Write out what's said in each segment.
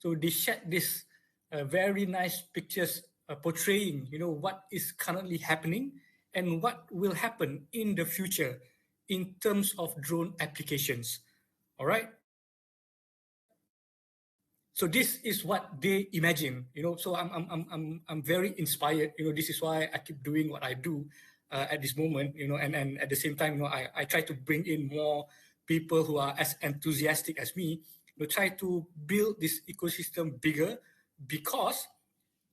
So they shared this very nice pictures portraying, what is currently happening and what will happen in the future in terms of drone applications. All right. So this is what they imagine, So I'm very inspired. This is why I keep doing what I do at this moment, and at the same time, I try to bring in more people who are as enthusiastic as me, try to build this ecosystem bigger, because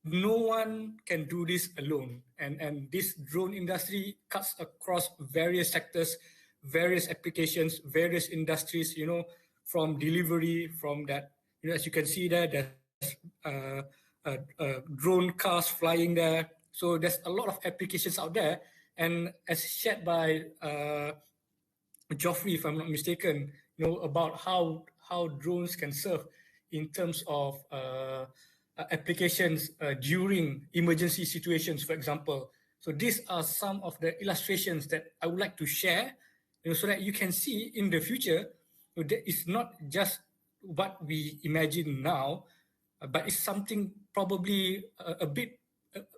no one can do this alone. And this drone industry cuts across various sectors, various applications, various industries, from delivery, from that, as you can see there, there's drone cars flying there. So there's a lot of applications out there. And as shared by Geoffrey, if I'm not mistaken, about how drones can serve in terms of applications during emergency situations, for example. So these are some of the illustrations that I would like to share, so that you can see in the future that it's not just what we imagine now, but it's something probably a bit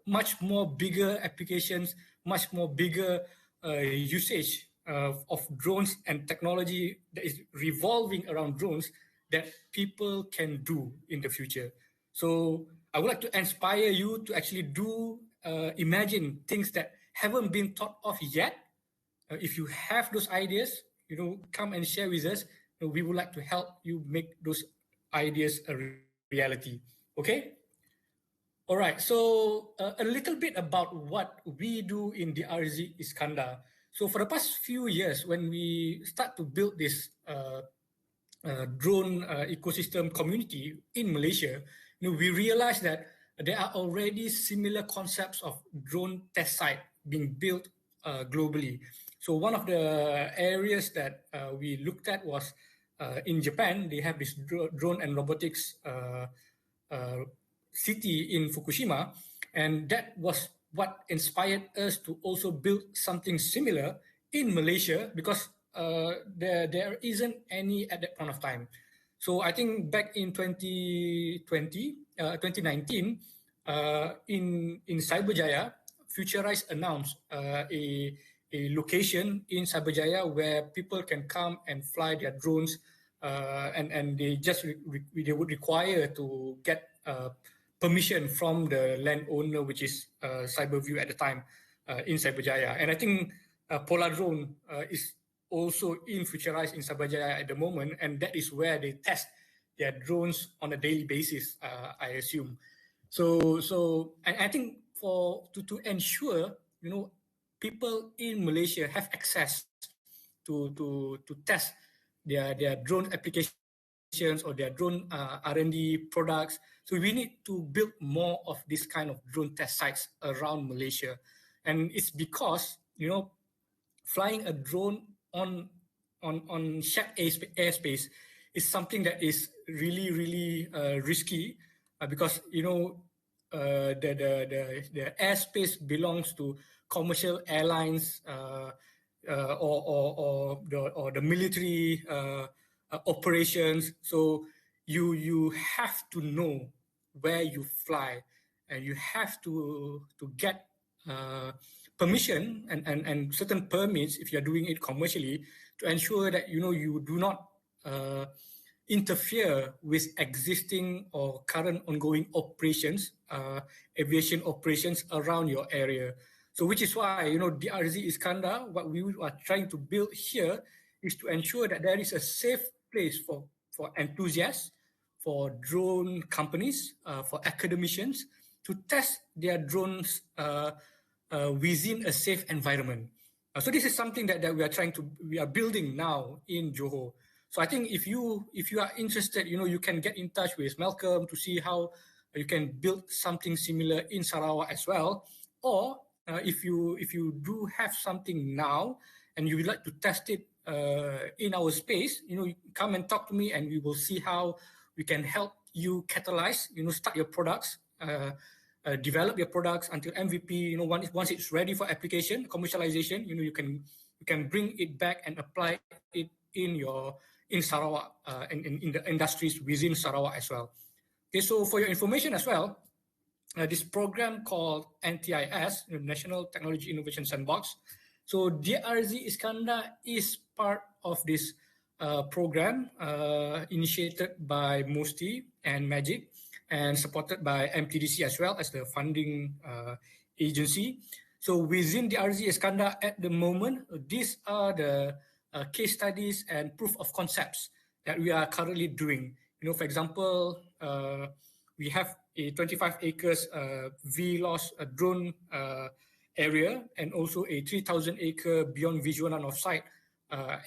much more bigger applications, much more bigger usage of drones and technology that is revolving around drones that people can do in the future. So I would like to inspire you to actually imagine things that haven't been thought of yet. If you have those ideas, come and share with us. We would like to help you make those ideas a reality. Okay? All right. So a little bit about what we do in the RZ Iskandar. So for the past few years, when we start to build this drone ecosystem community in Malaysia, we realized that there are already similar concepts of drone test site being built globally. So one of the areas that we looked at was in Japan. They have this drone and robotics city in Fukushima, and that was what inspired us to also build something similar in Malaysia, because there isn't any at that point of time. So I think back in 2019, in Cyberjaya, Futurize announced a location in Cyberjaya where people can come and fly their drones, and they they would require to get permission from the landowner, which is Cyberview at the time in Cyberjaya. And I think Polar Drone is also in Futurize in Cyberjaya at the moment, and that is where they test their drones on a daily basis, I assume. So I think to ensure people in Malaysia have access to test their drone applications or their drone R&D products. So we need to build more of this kind of drone test sites around Malaysia. And it's because, flying a drone on shared airspace is something that is really, really risky, because, the airspace belongs to commercial airlines or the military operations. So you have to know where you fly, and you have to get permission and certain permits if you're doing it commercially, to ensure that you do not interfere with existing or current ongoing operations, aviation operations around your area. So which is why, DRZ Iskandar, what we are trying to build here is to ensure that there is a safe place for enthusiasts, for drone companies, for academicians to test their drones within a safe environment. So this is something that we are building now in Johor. So I think if you are interested, you can get in touch with Malcolm to see how you can build something similar in Sarawak as well. Or if you do have something now and you would like to test it in our space, you come and talk to me, and we will see how we can help you catalyze, start your products, develop your products until MVP. Once it's ready for application, commercialization, you can bring it back and apply it in Sarawak, in the industries within Sarawak as well. Okay, so for your information as well, this program called NTIS, National Technology Innovation Sandbox. So DRZ Iskandar is part of this program initiated by MOSTI and MAGIC and supported by MTDC as well as the funding agency. So within DRZ Iskandar at the moment, these are the case studies and proof of concepts that we are currently doing. For example, we have a 25 acres VLOS drone area and also a 3,000 acre beyond visual line of sight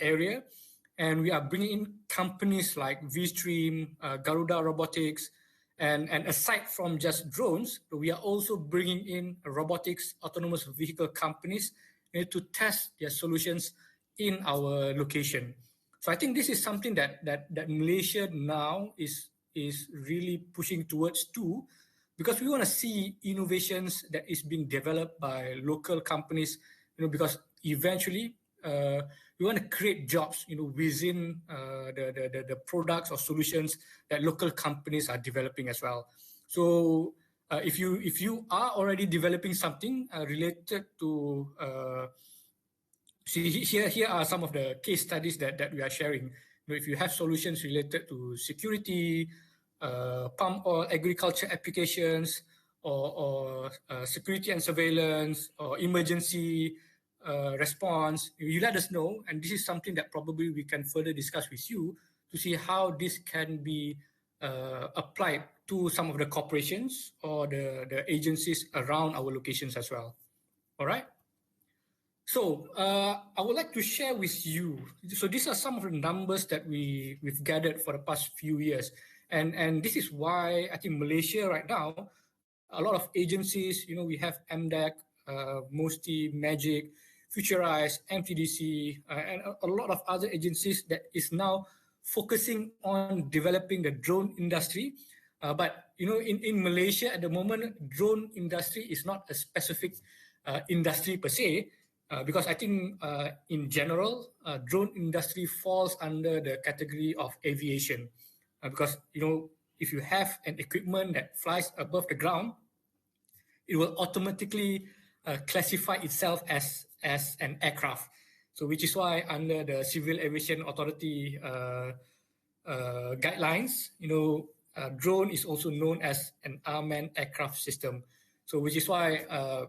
area. And we are bringing in companies like VStream, Garuda Robotics, and aside from just drones, we are also bringing in robotics, autonomous vehicle companies to test their solutions in our location. So I think this is something that Malaysia now is really pushing towards too, because we want to see innovations that is being developed by local companies, because eventually we want to create jobs, within the products or solutions that local companies are developing as well. So if you are already developing something related to see here are some of the case studies that we are sharing. If you have solutions related to security, palm oil agriculture applications, or security and surveillance, or emergency response, you let us know, and this is something that probably we can further discuss with you to see how this can be applied to some of the corporations or the agencies around our locations as well. All right. So I would like to share with you. So these are some of the numbers that we've gathered for the past few years, and this is why I think Malaysia right now, a lot of agencies, we have MDEC, MOSTI, MAGIC, Futurize, MTDC, and a lot of other agencies that is now focusing on developing the drone industry. But in Malaysia at the moment, drone industry is not a specific industry per se. Because I think in general, drone industry falls under the category of aviation. Because, if you have an equipment that flies above the ground, it will automatically classify itself as an aircraft. So which is why under the Civil Aviation Authority guidelines, drone is also known as an unmanned aircraft system. So which is why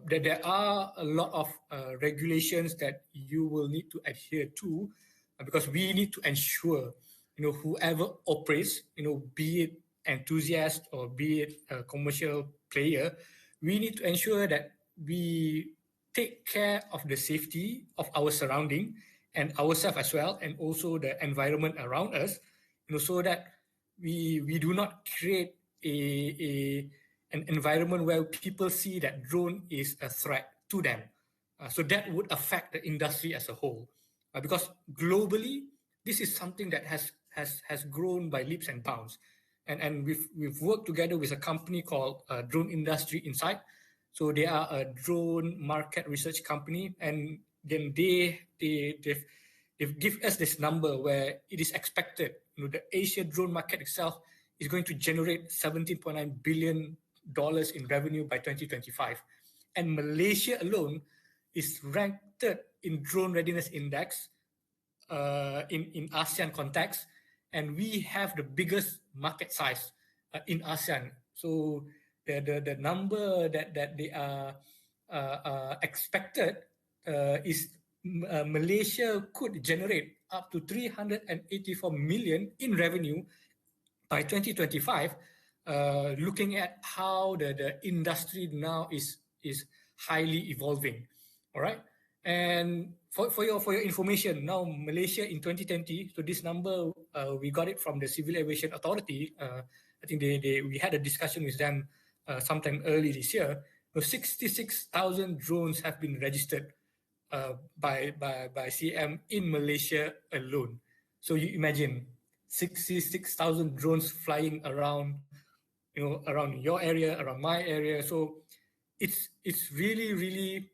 there are a lot of regulations that you will need to adhere to, because we need to ensure, whoever operates, be it enthusiast or be it a commercial player, we need to ensure that we take care of the safety of our surrounding and ourselves as well, and also the environment around us, so that we do not create an environment where people see that drone is a threat to them. So that would affect the industry as a whole, because globally this is something that has grown by leaps and bounds, and we've worked together with a company called Drone Industry Insight. So they are a drone market research company, and then they've give us this number where it is expected, the Asia drone market itself is going to generate $17.9 billion in revenue by 2025. And Malaysia alone is ranked in Drone Readiness Index in ASEAN context, and we have the biggest market size in ASEAN. So the number that they are expected is Malaysia could generate up to 384 million in revenue by 2025, looking at how the industry now is highly evolving. All right. And for your information, now Malaysia in 2020, so this number we got it from the Civil Aviation Authority. I think we had a discussion with them sometime early this year. So 66,000 drones have been registered by CM in Malaysia alone. So you imagine 66,000 drones flying around, around your area, around my area. So it's really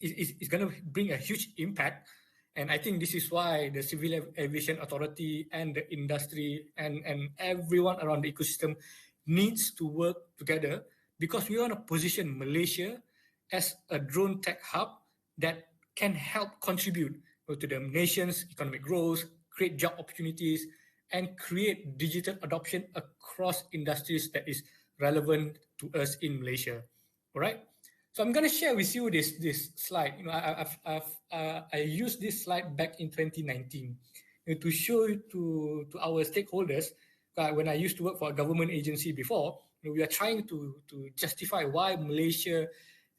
it's going to bring a huge impact. And I think this is why the Civil Aviation Authority and the industry and everyone around the ecosystem needs to work together, because we want to position Malaysia as a drone tech hub that can help contribute to the nation's economic growth, create job opportunities, and create digital adoption across industries that is relevant to us in Malaysia. All right. So I'm going to share with you this slide. I used this slide back in 2019 to show to our stakeholders. When I used to work for a government agency before, we are trying to justify why Malaysia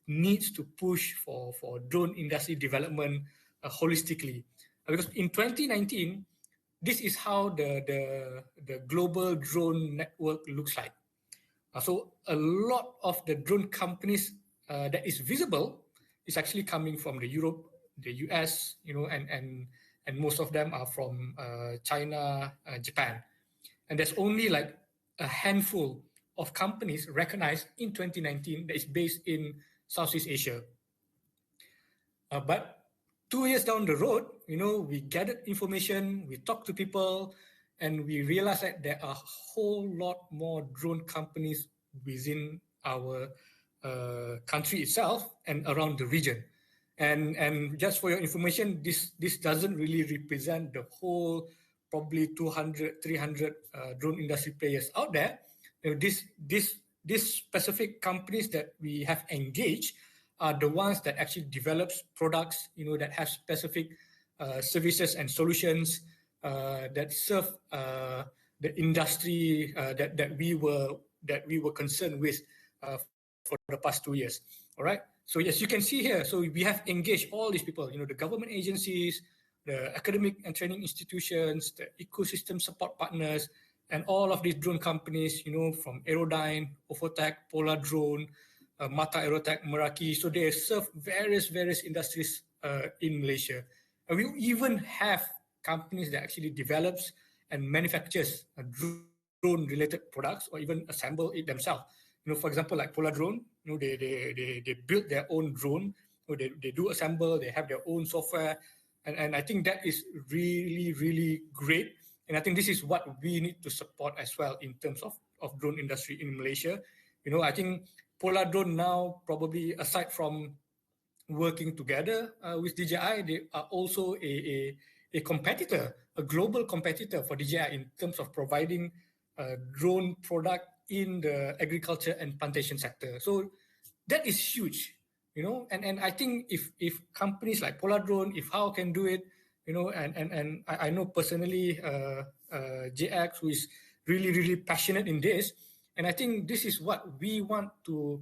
needs to push for drone industry development holistically. Because in 2019, this is how the global drone network looks like. So a lot of the drone companies that is visible is actually coming from the Europe, the US, and most of them are from China, Japan, and there's only like a handful of companies recognized in 2019 that is based in Southeast Asia. But 2 years down the road, we gathered information, we talked to people, and we realized that there are a whole lot more drone companies within our country itself and around the region. And just for your information, this doesn't really represent the whole probably 200, 300 drone industry players out there. These specific companies that we have engaged are the ones that actually develops products, that have specific services and solutions that serve the industry that we were concerned with for the past 2 years. All right. So as you can see here, so we have engaged all these people, the government agencies, the academic and training institutions, the ecosystem support partners, and all of these drone companies, from Aerodyne, Ofotech, Polar Drone, Mata Aerotech, Meraki. So they serve various industries in Malaysia. And we even have companies that actually develops and manufactures drone-related products or even assemble it themselves. For example, like Polar Drone, they build their own drone. They do assemble. They have their own software, and I think that is really great. And I think this is what we need to support as well in terms of drone industry in Malaysia. I think Polar Drone now, probably aside from working together with DJI, they are also a competitor, a global competitor for DJI in terms of providing a drone product in the agriculture and plantation sector. So that is huge, and I think if companies like Polar Drone, if how can do it, and I know personally JX, who is really passionate in this, and I think this is what we want to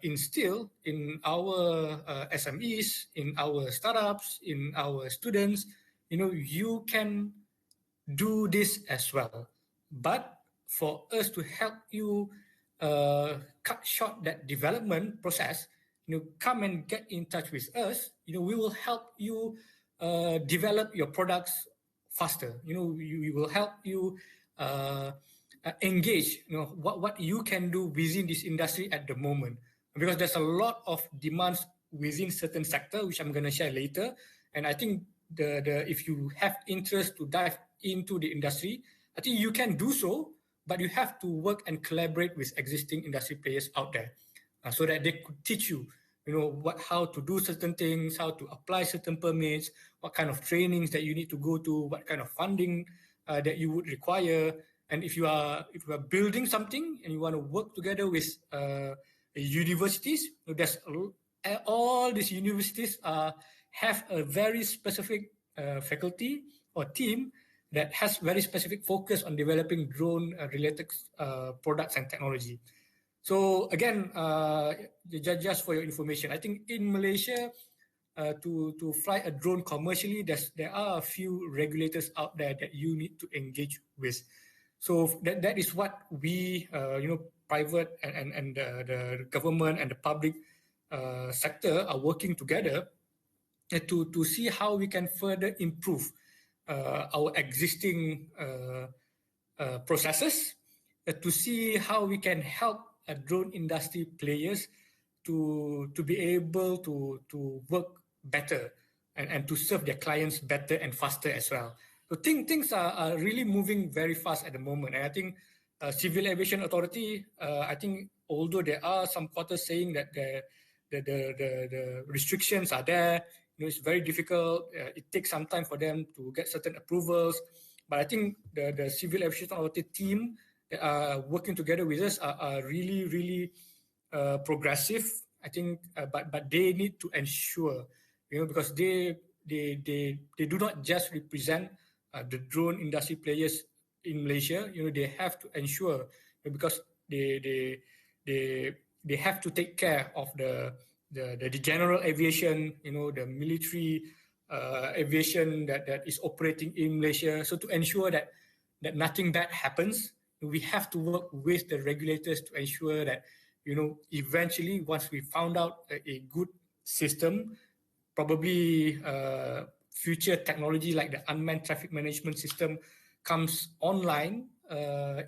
instill in our SMEs, in our startups, in our students. You can do this as well. But for us to help you cut short that development process, come and get in touch with us. We will help you develop your products faster. We will help you engage. What you can do within this industry at the moment, because there's a lot of demands within certain sector, which I'm going to share later. And I think the if you have interest to dive into the industry, I think you can do so, but you have to work and collaborate with existing industry players out there, so that they could teach you, how to do certain things, how to apply certain permits, what kind of trainings that you need to go to, what kind of funding that you would require. And if you are building something and you want to work together with universities, there's all these universities have a very specific faculty or team that has very specific focus on developing drone related products and technology. So again, just for your information, I think in Malaysia, to fly a drone commercially, there are a few regulators out there that you need to engage with. So that is what we, private and the government and the public sector are working together to see how we can further improve our existing processes, to see how we can help drone industry players to be able to work better and to serve their clients better and faster as well. So things are really moving very fast at the moment. And I think Civil Aviation Authority, I think although there are some quarters saying that the restrictions are there, it's very difficult. It takes some time for them to get certain approvals. But I think the Civil Aviation Authority team that are working together with us are really, really progressive. I think, but they need to ensure, because they do not just represent the drone industry players in Malaysia. They have to ensure, because they they they have to take care of the general aviation, the military aviation that is operating in Malaysia. So to ensure that nothing bad happens, we have to work with the regulators to ensure that eventually, once we found out a good system, probably future technology like the unmanned traffic management system comes online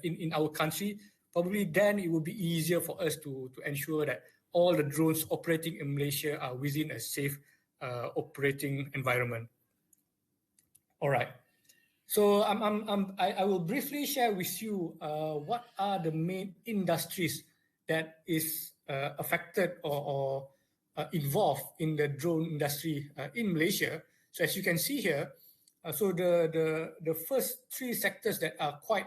in our country, probably then it will be easier for us to ensure that all the drones operating in Malaysia are within a safe operating environment. All right. So I will briefly share with you what are the main industries that is affected or involved in the drone industry in Malaysia. So as you can see here, so the first three sectors that are quite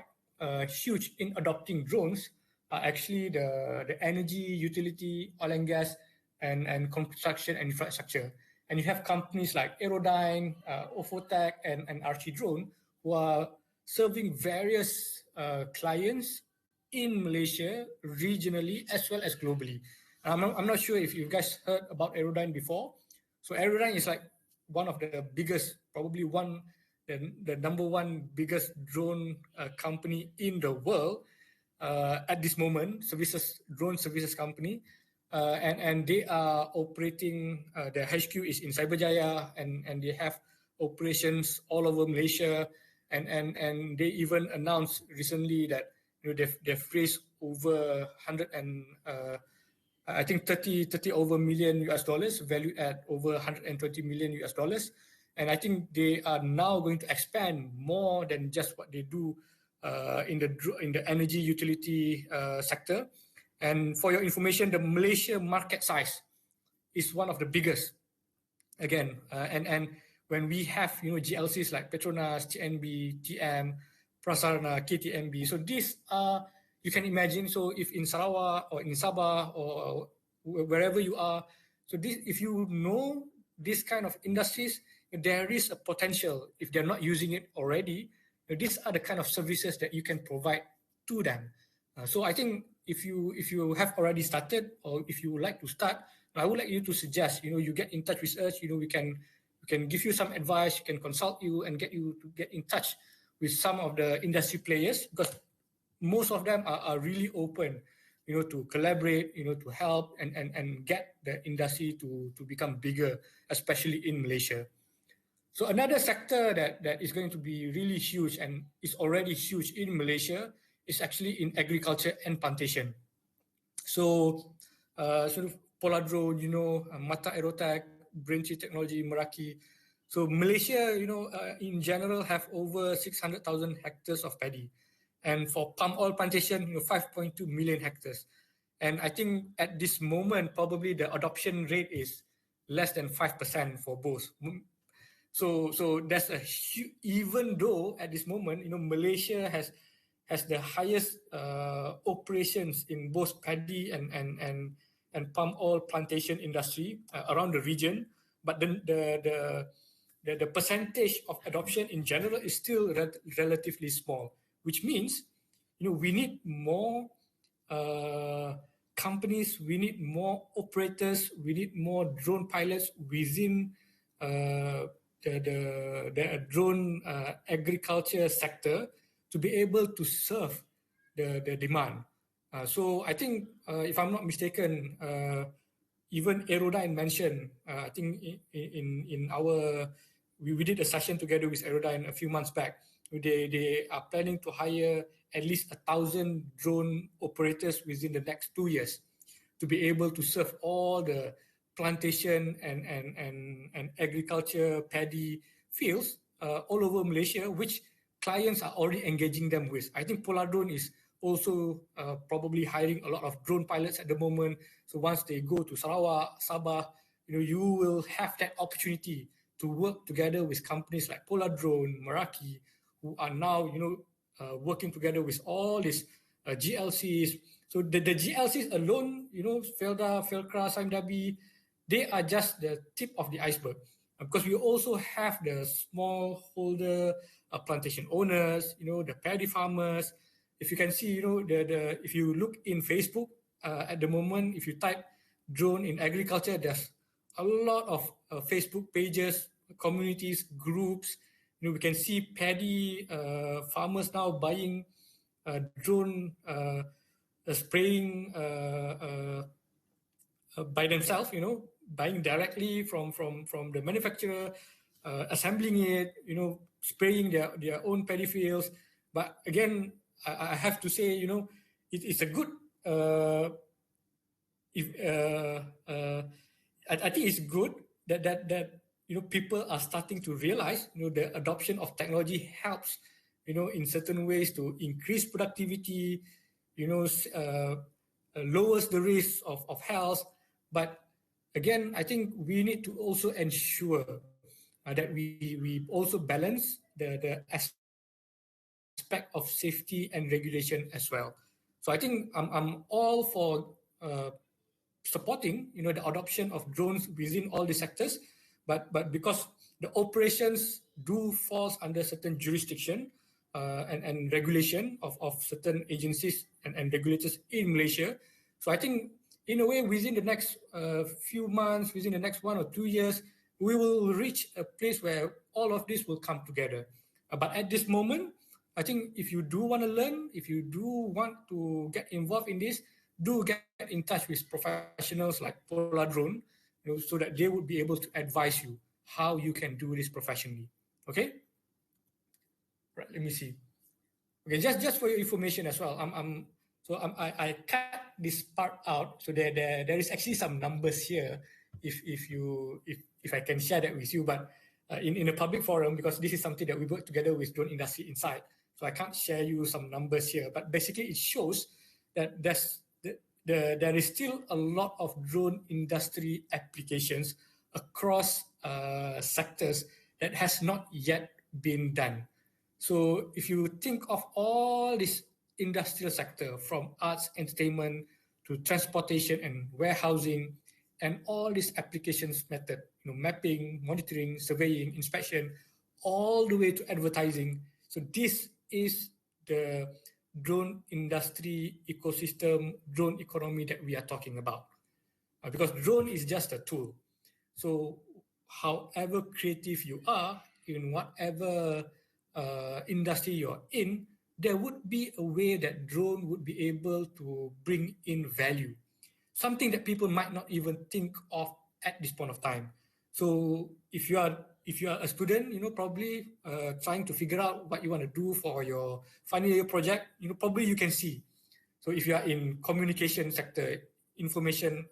huge in adopting drones are actually the energy, utility, oil and gas, and construction and infrastructure. And you have companies like Aerodyne, Ofotech, and Archie Drone, who are serving various clients in Malaysia, regionally, as well as globally. I'm not sure if you guys heard about Aerodyne before. So Aerodyne is like one of the biggest, probably the number one biggest drone company in the world at this moment, drone services company. And they are operating, their HQ is in Cyberjaya, and they have operations all over Malaysia. And they even announced recently that they've raised over 100 and I think 30 over million US dollars, valued at over 120 million US dollars. And I think they are now going to expand more than just what they do in the energy utility sector. And for your information, the Malaysia market size is one of the biggest. Again, and when we have GLCs like Petronas, TNB, TM, Prasarana, KTMB, so these are, you can imagine. So if in Sarawak or in Sabah or wherever you are, so this, if you know this kind of industries, there is a potential. If they're not using it already, these are the kind of services that you can provide to them. So I think if you have already started, or if you would like to start, I would like you to suggest, you get in touch with us. We can give you some advice, can consult you and get you to get in touch with some of the industry players, because most of them are really open, to collaborate, to help and get the industry to become bigger, especially in Malaysia. So another sector that is going to be really huge and is already huge in Malaysia is actually in agriculture and plantation. So sort of Polar Drone, Mata Aerotech, Braintree Technology, Meraki. So Malaysia, in general, have over 600,000 hectares of paddy. And for palm oil plantation, 5.2 million hectares. And I think at this moment, probably the adoption rate is less than 5% for both. So that's even though at this moment, Malaysia has the highest operations in both paddy and palm oil plantation industry around the region, but the percentage of adoption in general is still relatively small, which means we need more companies, we need more operators, we need more drone pilots within the drone agriculture sector to be able to serve the demand. So I think, if I'm not mistaken, even Aerodyne mentioned, I think in our, we did a session together with Aerodyne a few months back. They are planning to hire at least 1,000 drone operators within the next 2 years to be able to serve all the plantation and agriculture paddy fields all over Malaysia, which clients are already engaging them with. I think Polar Drone is also probably hiring a lot of drone pilots at the moment. So once they go to Sarawak, Sabah, you will have that opportunity to work together with companies like Polar Drone, Meraki, who are now working together with all these GLCs. So the GLCs alone, Felda, Felcra, Dabi, they are just the tip of the iceberg. Because we also have the smallholder plantation owners, the paddy farmers. If you can see, if you look in Facebook at the moment, if you type drone in agriculture, there's a lot of Facebook pages, communities, groups. We can see paddy farmers now buying drone spraying by themselves, buying directly from the manufacturer, assembling it, spraying their own paddy fields. But again, I have to say, it's a good. If I think it's good that people are starting to realize the adoption of technology helps in certain ways to increase productivity, lowers the risk of health. But again, I think we need to also ensure that we also balance the aspect of safety and regulation as well. So I think I'm all for supporting the adoption of drones within all the sectors, but because the operations do fall under certain jurisdiction and regulation of certain agencies and regulators in Malaysia. So I think in a way within the next few months, within the next 1 or 2 years, we will reach a place where all of this will come together. But at this moment, I think if you do want to learn, if you do want to get involved in this, do get in touch with professionals like Polar Drone, so that they would be able to advise you how you can do this professionally. Okay? Right, let me see. Okay, just for your information as well. I cut this part out. So there is actually some numbers here. If I can share that with you, but in a public forum, because this is something that we work together with drone industry inside. So I can't share you some numbers here. But basically, it shows that there is still a lot of drone industry applications across sectors that has not yet been done. So if you think of all this industrial sector, from arts, entertainment to transportation and warehousing, and all these applications method, mapping, monitoring, surveying, inspection, all the way to advertising. So this is the drone industry ecosystem, drone economy that we are talking about. Because drone is just a tool. So however creative you are, in whatever industry you're in, there would be a way that drone would be able to bring in value. Something that people might not even think of at this point of time. So if you are a student, probably trying to figure out what you want to do for your final year project, probably you can see. So if you are in communication sector, information,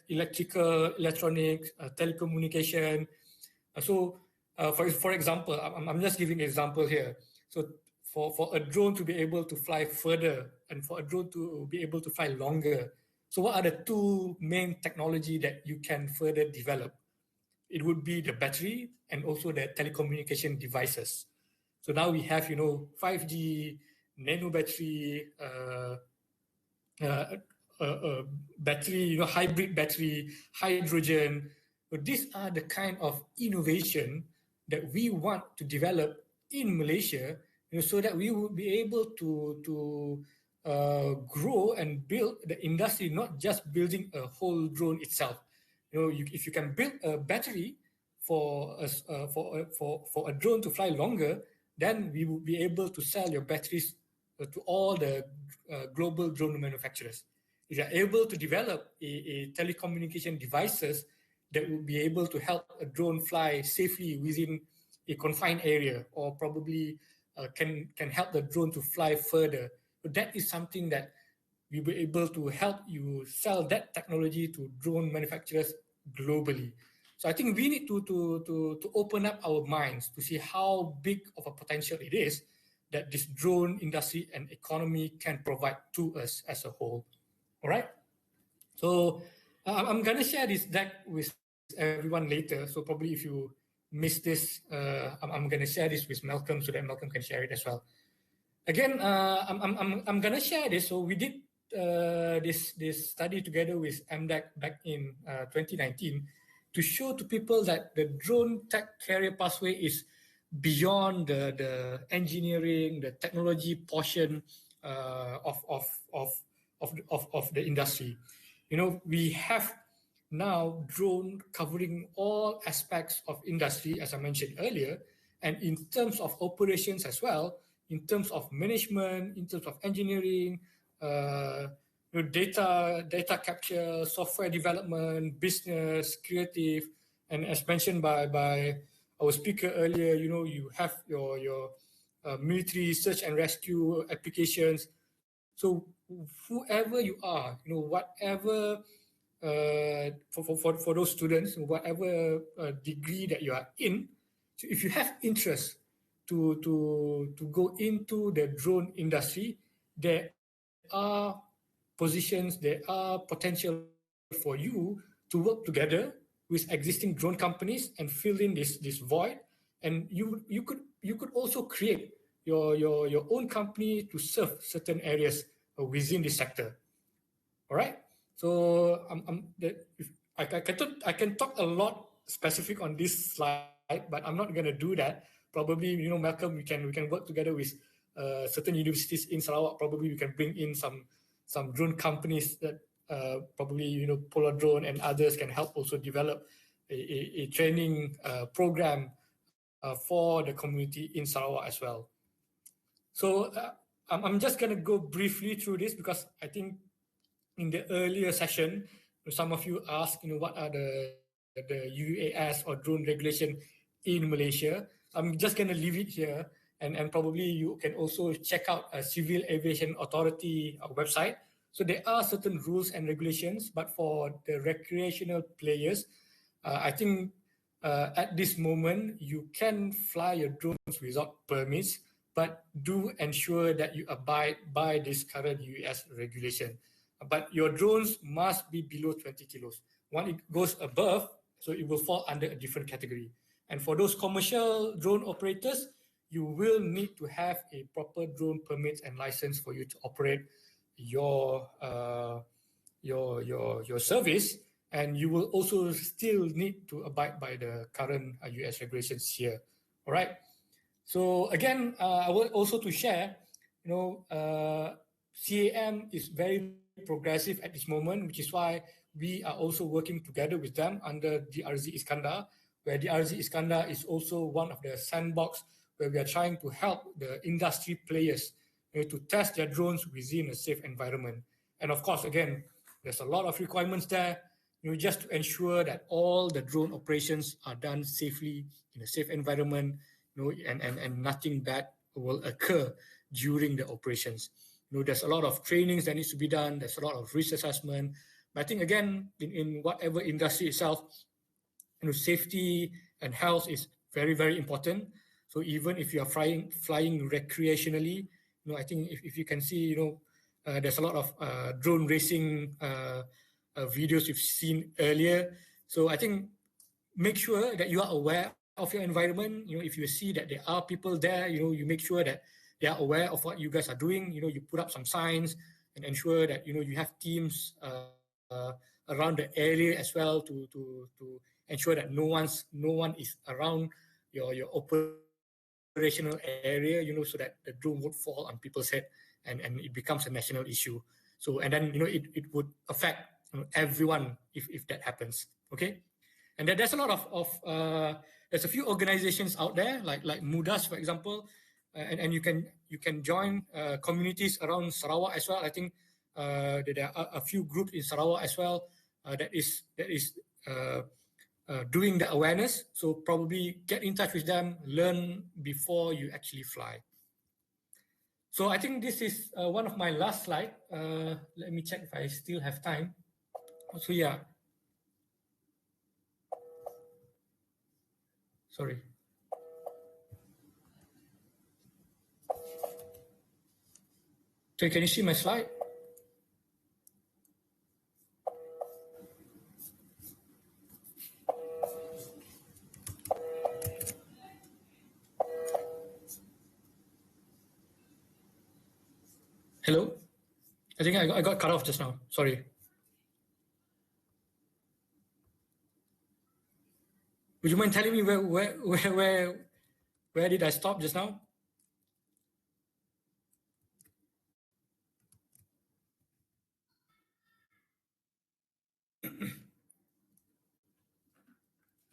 electrical, electronics, telecommunication. For example, I'm just giving an example here. So for a drone to be able to fly further and for a drone to be able to fly longer, so what are the two main technology that you can further develop? It would be the battery and also the telecommunication devices. So now we have 5G, nano battery, battery, hybrid battery, hydrogen. So these are the kind of innovation that we want to develop in Malaysia, so that we would be able to grow and build the industry, not just building a whole drone itself. If you can build a battery for a drone to fly longer, then we will be able to sell your batteries to all the global drone manufacturers. If you are able to develop a telecommunication devices that will be able to help a drone fly safely within a confined area, or probably can help the drone to fly further, so that is something that we were able to help you sell that technology to drone manufacturers globally. So I think we need to open up our minds to see how big of a potential it is that this drone industry and economy can provide to us as a whole. All right. So I'm gonna share this deck with everyone later. So probably if you miss this, I'm gonna share this with Malcolm so that Malcolm can share it as well. Again, I'm gonna share this. So we did this study together with MDEC back in 2019 to show to people that the drone tech career pathway is beyond the engineering, the technology portion of the industry. You know, we have now drone covering all aspects of industry, as I mentioned earlier, and in terms of operations as well, in terms of management, in terms of engineering, data capture, software development, business, creative, and as mentioned by our speaker earlier, you know, you have your military search and rescue applications. So whoever you are, you know, whatever for those students, whatever degree that you are in, so if you have interest to go into the drone industry, there are positions, there are potential for you to work together with existing drone companies and fill in this void. And you could also create your own company to serve certain areas within this sector. All right. So I can talk a lot specific on this slide, but I'm not going to do that. Probably, you know, Malcolm, we can work together with certain universities in Sarawak. Probably we can bring in some drone companies that probably, you know, Polar Drone and others can help also develop a training program for the community in Sarawak as well. So I'm just going to go briefly through this because I think in the earlier session, some of you asked, you know, what are the UAS or drone regulation in Malaysia. I'm just going to leave it here, and probably you can also check out a Civil Aviation Authority website. So there are certain rules and regulations, but for the recreational players, I think at this moment you can fly your drones without permits, but do ensure that you abide by this current US regulation. But your drones must be below 20 kilos. When it goes above, so it will fall under a different category. And for those commercial drone operators, you will need to have a proper drone permit and license for you to operate your your service, and you will also still need to abide by the current US regulations here. All right. So again, I want also to share, you know, CAM is very progressive at this moment, which is why we are also working together with them under DRZ Iskandar, where DRZ Iskandar is also one of the sandbox where we are trying to help the industry players, you know, to test their drones within a safe environment. And of course, again, there's a lot of requirements there, you know, just to ensure that all the drone operations are done safely in a safe environment, you know, and nothing bad will occur during the operations. You know, there's a lot of trainings that needs to be done. There's a lot of risk assessment. But I think again, in whatever industry itself, you know, safety and health is very, very important. So even if you are flying recreationally, you know, I think if you can see, you know, there's a lot of drone racing videos you've seen earlier. So I think make sure that you are aware of your environment. You know, if you see that there are people there, you know, you make sure that they are aware of what you guys are doing. You know, you put up some signs and ensure that, you know, you have teams around the area as well to ensure that no one is around your operational area. You know, so that the drone would fall on people's head and it becomes a national issue. So and then, you know, it would affect, you know, everyone if that happens. Okay. And there's a lot of there's a few organizations out there like Mudas, for example, and you can join communities around Sarawak as well. I think there are a few groups in Sarawak as well that is doing the awareness. So probably get in touch with them, learn before you actually fly. So I think this is one of my last slide. Let me check if I still have time. So yeah, sorry. So can you see my slide? Hello? I think I got cut off just now. Sorry. Would you mind telling me where did I stop just now?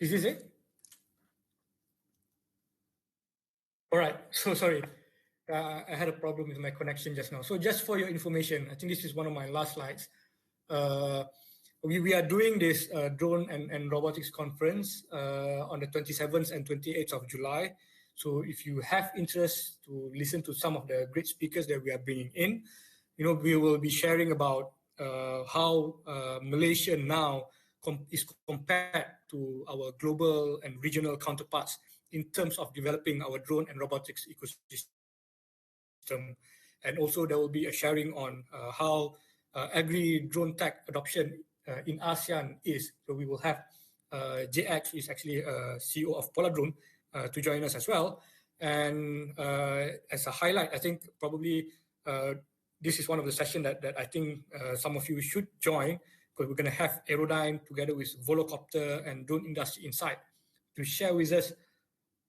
Is this it? All right. So sorry. I had a problem with my connection just now. So just for your information, I think this is one of my last slides. We are doing this drone and robotics conference on the 27th and 28th of July. So if you have interest to listen to some of the great speakers that we are bringing in, we will be sharing about how Malaysia now is compared to our global and regional counterparts in terms of developing our drone and robotics ecosystem. And also there will be a sharing on how agri drone tech adoption in ASEAN is. So we will have JX, who is actually CEO of Polar Drone, to join us as well. And as a highlight, I think probably this is one of the sessions that I think some of you should join, because we're going to have Aerodyne together with Volocopter and Drone Industry Insight to share with us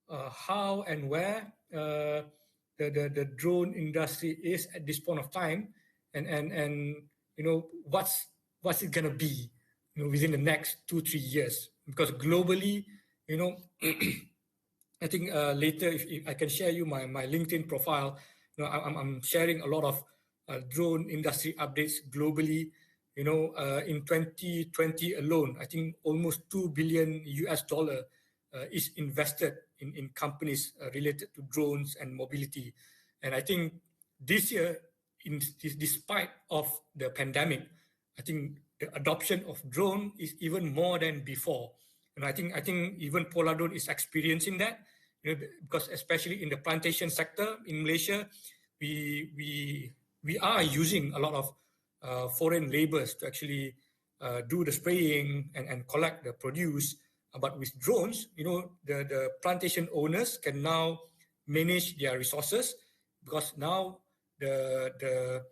how and where the drone industry is at this point of time, and what's it gonna be within the next 2-3 years, because globally, I think later if I can share you my LinkedIn profile. I'm sharing a lot of drone industry updates globally. In 2020 alone, I think almost $2 billion is invested in companies related to drones and mobility. And I think this year, despite of the pandemic, I think the adoption of drone is even more than before. And I think even Polar Drone is experiencing that, because especially in the plantation sector in Malaysia, we are using a lot of foreign laborers to actually do the spraying and collect the produce. But with drones, the plantation owners can now manage their resources, because now the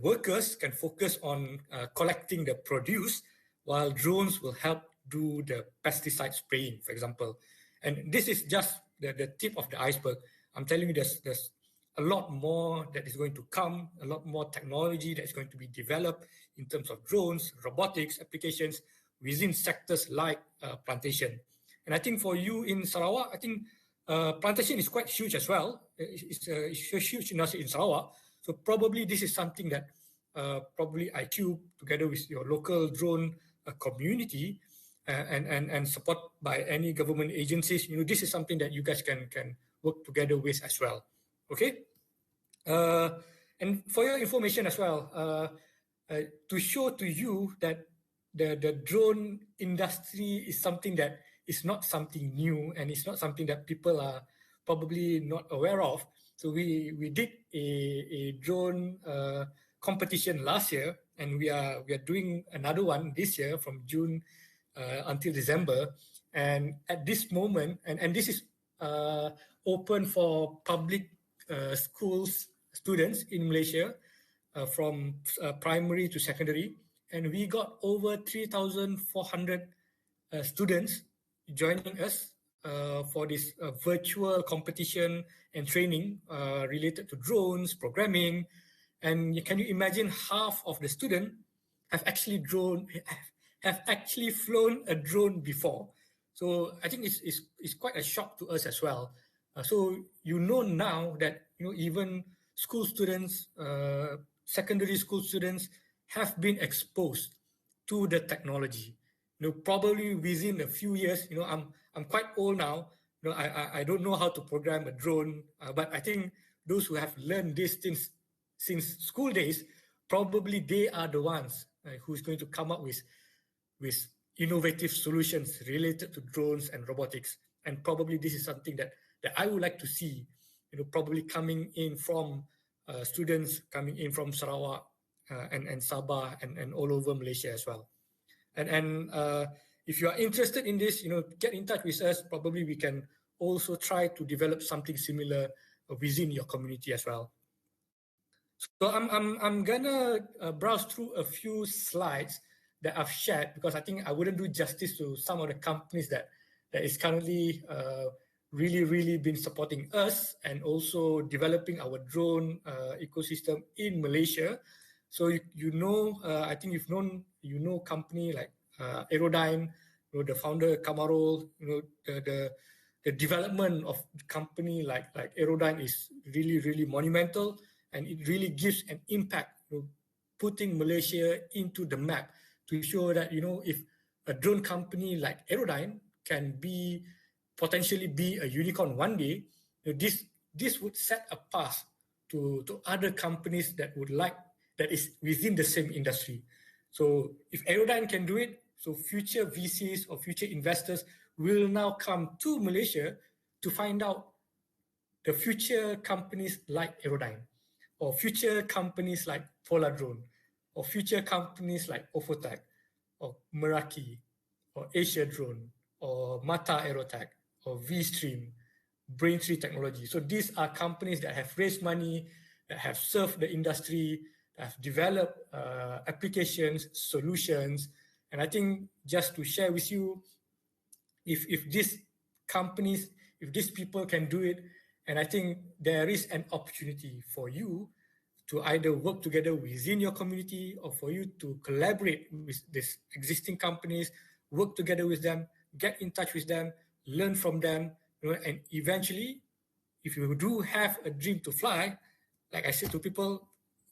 workers can focus on collecting the produce, while drones will help do the pesticide spraying, for example. And this is just the tip of the iceberg. I'm telling you, there's a lot more that is going to come, a lot more technology that's going to be developed in terms of drones, robotics applications within sectors like plantation. And I think for you in Sarawak, I think plantation is quite huge as well. It's a huge industry in Sarawak. So probably this is something that probably iCube, together with your local drone community and support by any government agencies, this is something that you guys can work together with as well. Okay. And for your information as well, to show to you that the drone industry is something that is not something new, and it's not something that people are probably not aware of. So we did a drone competition last year, and we are doing another one this year from June until December. And at this moment, and this is open for public schools students in Malaysia, from primary to secondary, and we got over 3,400 students joining us for this virtual competition and training related to drones, programming. And can you imagine, half of the students have actually flown a drone before. So I think it's quite a shock to us as well. So now that even school students, secondary school students have been exposed to the technology. Probably within a few years. I'm quite old now. I don't know how to program a drone, but I think those who have learned this since school days, probably they are the ones who's going to come up with innovative solutions related to drones and robotics. And probably this is something that I would like to see, probably coming in from students coming in from Sarawak and Sabah and all over Malaysia as well. And if you are interested in this, get in touch with us. Probably we can also try to develop something similar within your community as well. So I'm gonna browse through a few slides that I've shared, because I think I wouldn't do justice to some of the companies that is currently really been supporting us and also developing our drone ecosystem in Malaysia. So I think you know company like Aerodyne, the founder Kamarul, the development of the company like Aerodyne is really monumental, and it really gives an impact, putting Malaysia into the map to show that if a drone company like Aerodyne can potentially be a unicorn one day, this would set a path to other companies that is within the same industry. So if Aerodyne can do it, so future VCs or future investors will now come to Malaysia to find out the future companies like Aerodyne, or future companies like Polar Drone, or future companies like Ofotech, or Meraki, or Asia Drone, or Mata Aerotech, or V-Stream, Braintree Technology. So these are companies that have raised money, that have served the industry, that have developed applications, solutions. And I think just to share with you, if these companies, if these people can do it, and I think there is an opportunity for you to either work together within your community, or for you to collaborate with these existing companies, work together with them, get in touch with them, learn from them, and eventually, if you do have a dream to fly, like I said to people,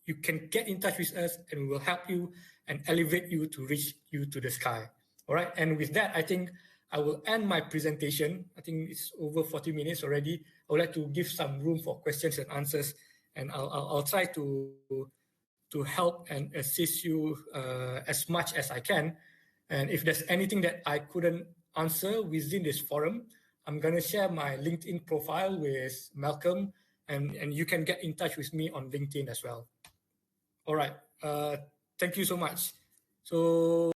you can get in touch with us and we will help you and elevate you to reach you to the sky. All right. And with that, I think I will end my presentation. I think it's over 40 minutes already. I would like to give some room for questions and answers, and I'll try to help and assist you as much as I can. And if there's anything that I couldn't answer within this forum, I'm going to share my LinkedIn profile with Malcolm, and you can get in touch with me on LinkedIn as well. All right. Thank you so much. So